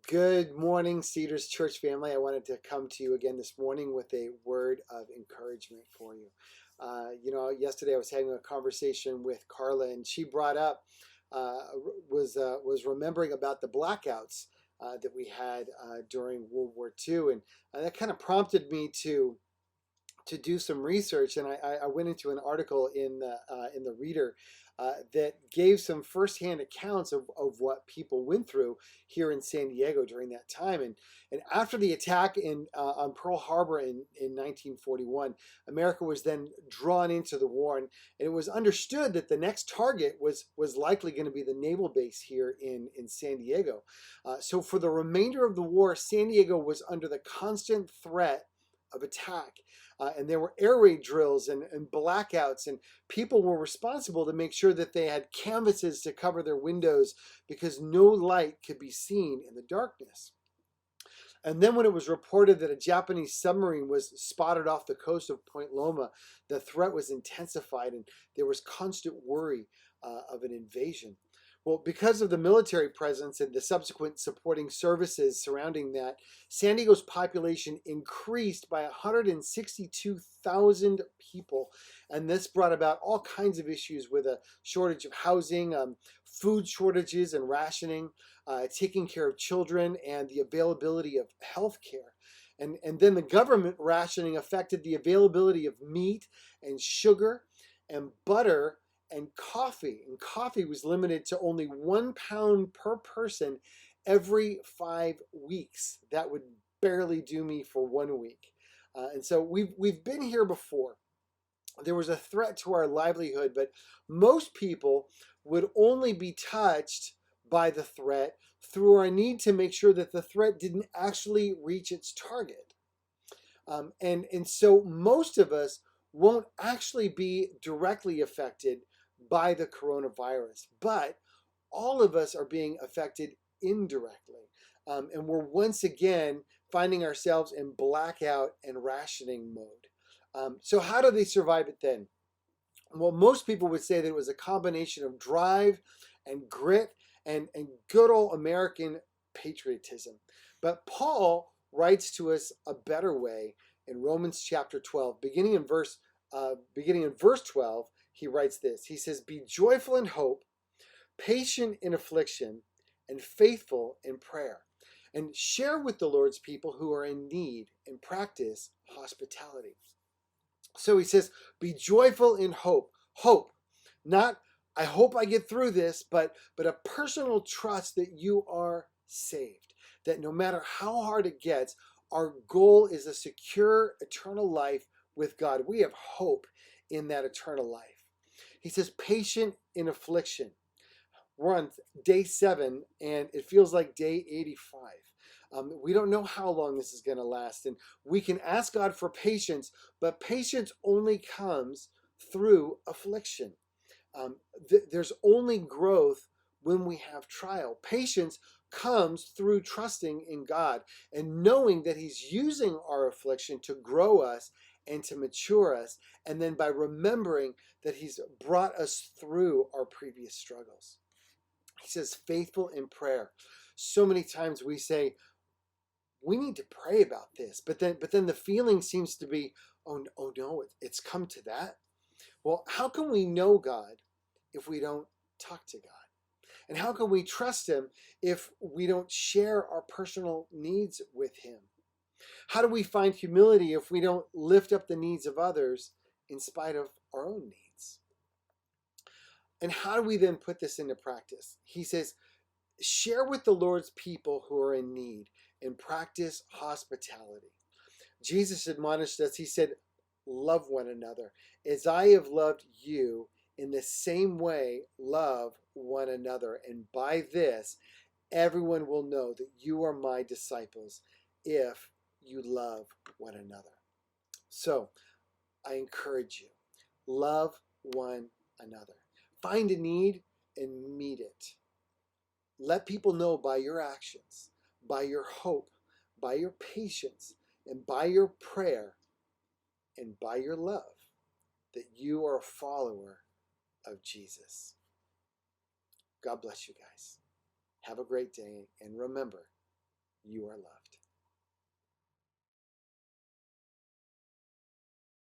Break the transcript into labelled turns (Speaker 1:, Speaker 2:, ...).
Speaker 1: Good morning, Cedars Church family. I wanted to come to you again this morning with a word of encouragement for you. Yesterday I was having a conversation with Carla, and she brought up uh, was remembering about the blackouts that we had during World War II, and that kind of prompted me to do some research, and I went into an article in the Reader that gave some firsthand accounts of what people went through here in San Diego during that time. And after the attack on Pearl Harbor in 1941, America was then drawn into the war, and it was understood that the next target was likely going to be the naval base here in San Diego. So for the remainder of the war, San Diego was under the constant threat of attack. And there were air raid drills and blackouts, and people were responsible to make sure that they had canvases to cover their windows because no light could be seen in the darkness. And then when it was reported that a Japanese submarine was spotted off the coast of Point Loma, the threat was intensified, and there was constant worry of an invasion. Well, because of the military presence and the subsequent supporting services surrounding that, San Diego's population increased by 162,000 people. And this brought about all kinds of issues with a shortage of housing, food shortages and rationing, taking care of children, and the availability of health care. And then the government rationing affected the availability of meat and sugar and butter and coffee. And coffee was limited to only 1 pound per person every 5 weeks. That would barely do me for 1 week. And so we've been here before. There was a threat to our livelihood, but most people would only be touched by the threat through our need to make sure that the threat didn't actually reach its target. And so most of us won't actually be directly affected by the coronavirus, but all of us are being affected indirectly. And we're once again finding ourselves in blackout and rationing mode. So how do they survive it then? Well, most people would say that it was a combination of drive and grit and good old American patriotism. But Paul writes to us a better way in Romans chapter 12, beginning in verse 12. He writes this. He says, "Be joyful in hope, patient in affliction, and faithful in prayer. And share with the Lord's people who are in need, and practice hospitality." So he says, be joyful in hope. Hope, not I hope I get through this, but a personal trust that you are saved. That no matter how hard it gets, our goal is a secure eternal life with God. We have hope in that eternal life. He says, patient in affliction. We're on day 7, and it feels like day 85. We don't know how long this is going to last, and we can ask God for patience, but patience only comes through affliction. There's only growth when we have trial. Patience comes through trusting in God and knowing that He's using our affliction to grow us and to mature us, and then by remembering that He's brought us through our previous struggles. He says, faithful in prayer. So many times we say, we need to pray about this, but then the feeling seems to be, oh no, it's come to that. Well, how can we know God if we don't talk to God? And how can we trust Him if we don't share our personal needs with Him? How do we find humility if we don't lift up the needs of others in spite of our own needs? And how do we then put this into practice? He says, share with the Lord's people who are in need and practice hospitality. Jesus admonished us. He said, love one another. As I have loved you, in the same way, love one another. And by this, everyone will know that you are my disciples if you love one another. So I encourage you, love one another. Find a need and meet it. Let people know by your actions, by your hope, by your patience, and by your prayer, and by your love, that you are a follower of Jesus. God bless you guys. Have a great day, and remember, you are loved.